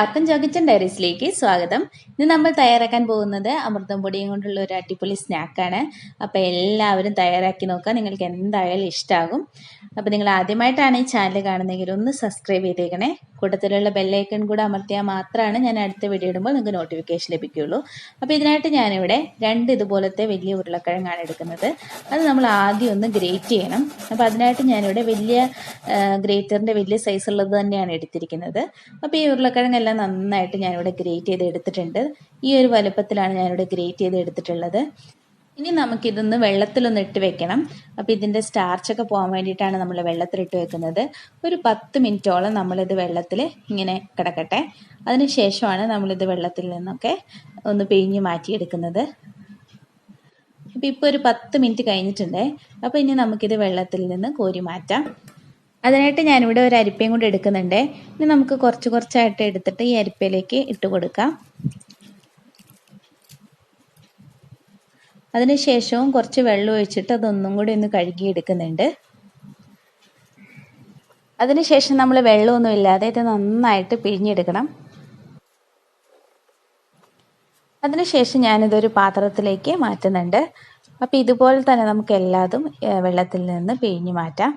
എല്ലാവർക്കും ജോഗിച്ചൻ ഡയറീസിലേക്ക് സ്വാഗതം. ഇന്ന് നമ്മൾ തയ്യാറാക്കാൻ പോകുന്നത് അമൃതം പൊടിയും കൊണ്ടുള്ള ഒരു അടിപൊളി സ്നാക്കാണ്. അപ്പോൾ എല്ലാവരും തയ്യാറാക്കി നോക്കുക, നിങ്ങൾക്ക് എന്തായാലും ഇഷ്ടമാകും. അപ്പോൾ നിങ്ങൾ ആദ്യമായിട്ടാണ് ഈ ചാനൽ കാണുന്നതെങ്കിൽ ഒന്ന് സബ്സ്ക്രൈബ് ചെയ്തേക്കണേ. കൂട്ടത്തിലുള്ള ബെല്ലൈക്കൺ കൂടെ അമർത്തിയാൽ മാത്രമാണ് ഞാൻ അടുത്ത വീഡിയോ ഇടുമ്പോൾ നിങ്ങൾക്ക് നോട്ടിഫിക്കേഷൻ ലഭിക്കുകയുള്ളൂ. അപ്പോൾ ഇതിനായിട്ട് ഞാനിവിടെ 2 ഇതുപോലത്തെ വലിയ ഉരുളക്കിഴങ്ങാണ് എടുക്കുന്നത്. അത് നമ്മൾ ആദ്യം ഒന്ന് ഗ്രേറ്റ് ചെയ്യണം. അപ്പോൾ അതിനായിട്ട് ഞാനിവിടെ വലിയ ഗ്രേറ്ററിൻ്റെ വലിയ സൈസുള്ളത് തന്നെയാണ് എടുത്തിരിക്കുന്നത്. അപ്പോൾ ഈ ഉരുളക്കിഴങ്ങെല്ലാം നന്നായിട്ട് ഞാനിവിടെ ഗ്രേറ്റ് ചെയ്ത് എടുത്തിട്ടുണ്ട്. ഈ ഒരു വലുപ്പത്തിലാണ് ഞാനിവിടെ ഗ്രേറ്റ് ചെയ്ത് എടുത്തിട്ടുള്ളത്. ഇനി നമുക്കിതൊന്ന് വെള്ളത്തിലൊന്ന് ഇട്ട് വെക്കണം. അപ്പോൾ ഇതിൻ്റെ സ്റ്റാർച്ചൊക്കെ പോകാൻ വേണ്ടിയിട്ടാണ് നമ്മൾ വെള്ളത്തിലിട്ട് വെക്കുന്നത്. ഒരു 10 മിനിറ്റോളം നമ്മളിത് വെള്ളത്തിൽ ഇങ്ങനെ കിടക്കട്ടെ. അതിനുശേഷമാണ് നമ്മളിത് വെള്ളത്തിൽ നിന്നൊക്കെ ഒന്ന് പിഴിഞ്ഞ് മാറ്റിയെടുക്കുന്നത്. അപ്പോൾ ഇപ്പോൾ ഒരു 10 മിനിറ്റ് കഴിഞ്ഞിട്ടുണ്ട്. അപ്പോൾ ഇനി നമുക്കിത് വെള്ളത്തിൽ നിന്ന് കോരി മാറ്റാം. അതിനായിട്ട് ഞാനിവിടെ ഒരു അരിപ്പയും കൂടി എടുക്കുന്നുണ്ട്. ഇനി നമുക്ക് കുറച്ചായിട്ട് എടുത്തിട്ട് ഈ അരിപ്പയിലേക്ക് ഇട്ട് കൊടുക്കാം. അതിനുശേഷവും കുറച്ച് വെള്ളം ഒഴിച്ചിട്ട് അതൊന്നും കൂടി ഒന്ന് കഴുകിയെടുക്കുന്നുണ്ട്. അതിനുശേഷം നമ്മൾ വെള്ളമൊന്നും ഇല്ലാതെ ഇത് നന്നായിട്ട് പിഴിഞ്ഞെടുക്കണം. അതിനുശേഷം ഞാനിതൊരു പാത്രത്തിലേക്ക് മാറ്റുന്നുണ്ട്. അപ്പോൾ ഇതുപോലെ തന്നെ നമുക്ക് എല്ലാതും വെള്ളത്തിൽ നിന്ന് പിഴിഞ്ഞ് മാറ്റാം.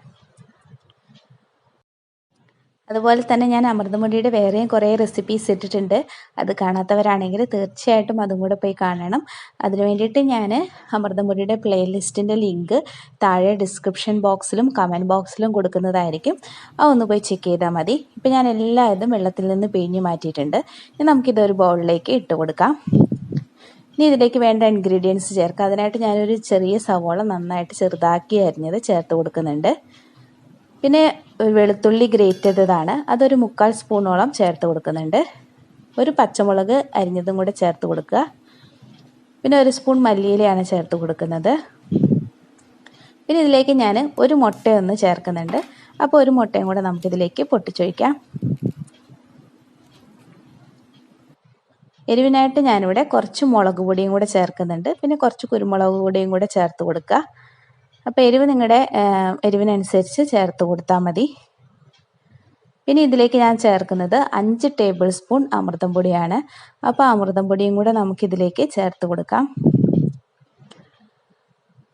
അതുപോലെ തന്നെ ഞാൻ അമൃതമുടിയുടെ വേറെയും കുറേ റെസിപ്പീസ് ഇട്ടിട്ടുണ്ട്. അത് കാണാത്തവരാണെങ്കിൽ തീർച്ചയായിട്ടും അതും കൂടെ പോയി കാണണം. അതിനു വേണ്ടിയിട്ട് ഞാൻ അമൃതമുടിയുടെ പ്ലേലിസ്റ്റിൻ്റെ ലിങ്ക് താഴെ ഡിസ്ക്രിപ്ഷൻ ബോക്സിലും കമൻറ്റ് ബോക്സിലും കൊടുക്കുന്നതായിരിക്കും. അതൊന്ന് പോയി ചെക്ക് ചെയ്താൽ മതി. ഇപ്പോൾ ഞാൻ എല്ലാതും വെള്ളത്തിൽ നിന്ന് പിഴിഞ്ഞ് മാറ്റിയിട്ടുണ്ട്. ഇനി നമുക്കിതൊരു ബൗളിലേക്ക് ഇട്ട് കൊടുക്കാം. ഇനി ഇതിലേക്ക് വേണ്ട ഇൻഗ്രീഡിയൻസ് ചേർക്കാം. അതിനായിട്ട് ഞാനൊരു ചെറിയ സവോള നന്നായിട്ട് ചെറുതാക്കി അരിഞ്ഞത് ചേർത്ത് കൊടുക്കുന്നുണ്ട്. പിന്നെ വെളുത്തുള്ളി ഗ്രേറ്റ് ചെയ്തതാണ്, അതൊരു 3/4 സ്പൂണോളം ചേർത്ത് കൊടുക്കുന്നുണ്ട്. ഒരു പച്ചമുളക് അരിഞ്ഞതും കൂടെ ചേർത്ത് കൊടുക്കുക. പിന്നെ 1 സ്പൂൺ മല്ലിയിലയാണ് ചേർത്ത് കൊടുക്കുന്നത്. പിന്നെ ഇതിലേക്ക് ഞാൻ ഒരു മുട്ടയൊന്ന് ചേർക്കുന്നുണ്ട്. അപ്പോൾ ഒരു മുട്ടയും കൂടെ നമുക്കിതിലേക്ക് പൊട്ടിച്ചൊഴിക്കാം. എരിവിനായിട്ട് ഞാനിവിടെ കുറച്ച് മുളക് പൊടിയും കൂടെ ചേർക്കുന്നുണ്ട്. പിന്നെ കുറച്ച് കുരുമുളക് പൊടിയും കൂടെ ചേർത്ത് കൊടുക്കുക. അപ്പോൾ എരിവ് നിങ്ങളുടെ എരിവിനനുസരിച്ച് ചേർത്ത് കൊടുത്താൽ മതി. പിന്നെ ഇതിലേക്ക് ഞാൻ ചേർക്കുന്നത് 5 ടേബിൾ സ്പൂൺ അമൃതം പൊടിയാണ്. അപ്പോൾ അമൃതം പൊടിയും കൂടെ നമുക്കിതിലേക്ക് ചേർത്ത് കൊടുക്കാം.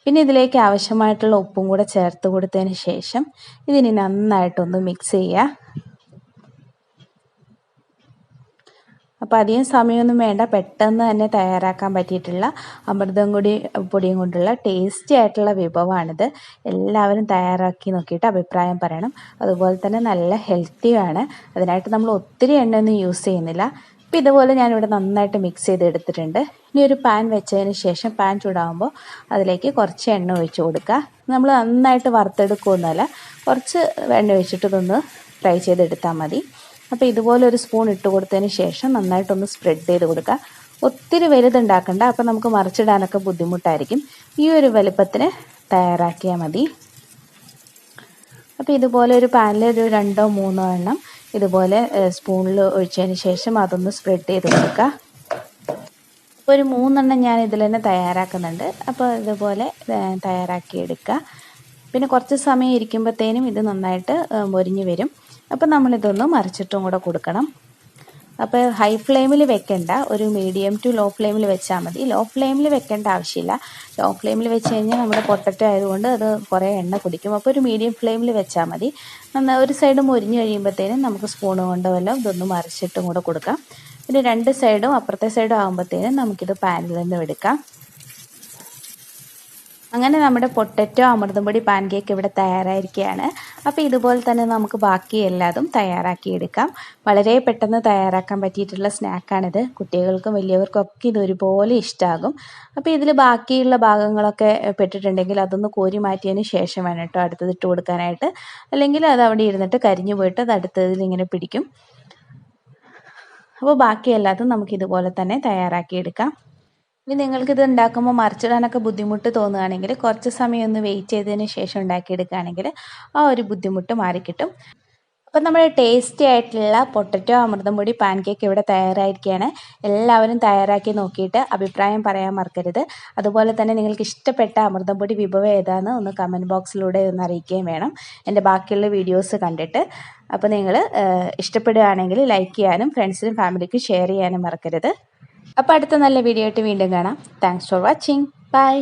പിന്നെ ഇതിലേക്ക് ആവശ്യമായിട്ടുള്ള ഉപ്പും കൂടെ ചേർത്ത് കൊടുത്തതിന് ശേഷം ഇതിനി നന്നായിട്ടൊന്ന് മിക്സ് ചെയ്യുക. അപ്പോൾ അധികം സമയമൊന്നും വേണ്ട, പെട്ടെന്ന് തന്നെ തയ്യാറാക്കാൻ പറ്റിയിട്ടുള്ള അമൃതം പൊടിയും കൊണ്ടുള്ള ടേസ്റ്റി ആയിട്ടുള്ള വിഭവമാണിത്. എല്ലാവരും തയ്യാറാക്കി നോക്കിയിട്ട് അഭിപ്രായം പറയണം. അതുപോലെ തന്നെ നല്ല ഹെൽത്തിയാണ്. അതിനായിട്ട് നമ്മൾ ഒത്തിരി എണ്ണയൊന്നും യൂസ് ചെയ്യുന്നില്ല. അപ്പോൾ ഇതുപോലെ ഞാനിവിടെ നന്നായിട്ട് മിക്സ് ചെയ്ത് എടുത്തിട്ടുണ്ട്. ഇനി ഒരു പാൻ വെച്ചതിന് ശേഷം പാൻ ചൂടാകുമ്പോൾ അതിലേക്ക് കുറച്ച് എണ്ണ ഒഴിച്ച് കൊടുക്കുക. നമ്മൾ നന്നായിട്ട് വറുത്തെടുക്കുകയൊന്നുമല്ല, കുറച്ച് എണ്ണ ഒഴിച്ചിട്ട് ഇതൊന്ന് ഫ്രൈ ചെയ്തെടുത്താൽ മതി. അപ്പോൾ ഇതുപോലെ ഒരു സ്പൂൺ ഇട്ട് കൊടുത്തതിന് ശേഷം നന്നായിട്ടൊന്ന് സ്പ്രെഡ് ചെയ്ത് കൊടുക്കുക. ഒത്തിരി വലുതുണ്ടാക്കണ്ട, അപ്പോൾ നമുക്ക് മറിച്ചിടാനൊക്കെ ബുദ്ധിമുട്ടായിരിക്കും. ഈ ഒരു വലുപ്പത്തിന് തയ്യാറാക്കിയാൽ മതി. അപ്പോൾ ഇതുപോലെ ഒരു പാനിൽ ഒരു 2-3 എണ്ണം ഇതുപോലെ സ്പൂണിൽ ഒഴിച്ചതിന് ശേഷം അതൊന്ന് സ്പ്രെഡ് ചെയ്ത് കൊടുക്കുക. അപ്പോൾ ഒരു 3 എണ്ണം ഞാൻ ഇതിൽ തന്നെ തയ്യാറാക്കുന്നുണ്ട്. അപ്പോൾ ഇതുപോലെ തയ്യാറാക്കി എടുക്കുക. പിന്നെ കുറച്ച് സമയം ഇരിക്കുമ്പോഴത്തേനും ഇത് നന്നായിട്ട് മൊരിഞ്ഞ് വരും. അപ്പോൾ നമ്മളിതൊന്ന് മറിച്ചിട്ടും കൂടെ കൊടുക്കണം. അപ്പോൾ ഹൈ ഫ്ലെയിമിൽ വെക്കേണ്ട, ഒരു മീഡിയം ടു ലോ ഫ്ലെയിമിൽ വെച്ചാൽ മതി. ലോ ഫ്ലെയിമിൽ വെക്കേണ്ട ആവശ്യമില്ല. ലോ ഫ്ലെയിമിൽ വെച്ച് കഴിഞ്ഞാൽ നമ്മുടെ പൊട്ടറ്റോ ആയതുകൊണ്ട് അത് കുറേ എണ്ണ കുടിക്കും. അപ്പോൾ ഒരു മീഡിയം ഫ്ലെയിമിൽ വെച്ചാൽ മതി. ഒരു സൈഡ് മൊരിഞ്ഞ് കഴിയുമ്പോഴത്തേനും നമുക്ക് സ്പൂൺ കൊണ്ടോ വല്ലതും ഇതൊന്ന് മറിച്ചിട്ടും കൂടെ കൊടുക്കാം. പിന്നെ 2 സൈഡും അപ്പുറത്തെ സൈഡും ആകുമ്പോഴത്തേനും നമുക്കിത് പാനിൽ നിന്ന് എടുക്കാം. അങ്ങനെ നമ്മുടെ പൊട്ടറ്റോ അമൃതം പൊടി പാൻ കേക്ക് ഇവിടെ തയ്യാറായിരിക്കുകയാണ്. അപ്പോൾ ഇതുപോലെ തന്നെ നമുക്ക് ബാക്കി എല്ലാതും തയ്യാറാക്കിയെടുക്കാം. വളരെ പെട്ടെന്ന് തയ്യാറാക്കാൻ പറ്റിയിട്ടുള്ള സ്നാക്കാണിത്. കുട്ടികൾക്കും വലിയവർക്കും ഒക്കെ ഇത് ഒരുപോലെ ഇഷ്ടമാകും. അപ്പോൾ ഇതിൽ ബാക്കിയുള്ള ഭാഗങ്ങളൊക്കെ പെട്ടിട്ടുണ്ടെങ്കിൽ അതൊന്ന് കോരി മാറ്റിയതിന് ശേഷം വേണം കേട്ടോ അടുത്തത് ഇട്ട് കൊടുക്കാനായിട്ട്. അല്ലെങ്കിൽ അത് അവിടെ ഇരുന്നിട്ട് കരിഞ്ഞു പോയിട്ട് അത് അടുത്തതിൽ ഇങ്ങനെ പിടിക്കും. അപ്പോൾ ബാക്കി എല്ലാതും നമുക്കിതുപോലെ തന്നെ തയ്യാറാക്കിയെടുക്കാം. ഇനി നിങ്ങൾക്കിത് ഉണ്ടാക്കുമ്പോൾ മറിച്ചിടാനൊക്കെ ബുദ്ധിമുട്ട് തോന്നുകയാണെങ്കിൽ കുറച്ച് സമയം ഒന്ന് വെയിറ്റ് ചെയ്തതിന് ശേഷം ഉണ്ടാക്കിയെടുക്കുകയാണെങ്കിൽ ആ ഒരു ബുദ്ധിമുട്ട് മാറിക്കിട്ടും. അപ്പം നമ്മുടെ ടേസ്റ്റി ആയിട്ടുള്ള പൊട്ടറ്റോ അമൃതം പൊടി പാൻ കേക്ക് ഇവിടെ തയ്യാറായിരിക്കുകയാണ്. എല്ലാവരും തയ്യാറാക്കി നോക്കിയിട്ട് അഭിപ്രായം പറയാൻ മറക്കരുത്. അതുപോലെ തന്നെ നിങ്ങൾക്ക് ഇഷ്ടപ്പെട്ട അമൃതം പൊടി വിഭവം ഏതാണെന്ന് ഒന്ന് കമൻറ്റ് ബോക്സിലൂടെ ഒന്ന് അറിയിക്കുകയും വേണം എൻ്റെ ബാക്കിയുള്ള വീഡിയോസ് കണ്ടിട്ട്. അപ്പോൾ നിങ്ങൾ ഇഷ്ടപ്പെടുകയാണെങ്കിൽ ലൈക്ക് ചെയ്യാനും ഫ്രണ്ട്സിനും ഫാമിലിക്കും ഷെയർ ചെയ്യാനും മറക്കരുത്. അപ്പോൾ അടുത്ത നല്ല വീഡിയോ ആയിട്ട് വീണ്ടും കാണാം. Thanks for watching. ബൈ.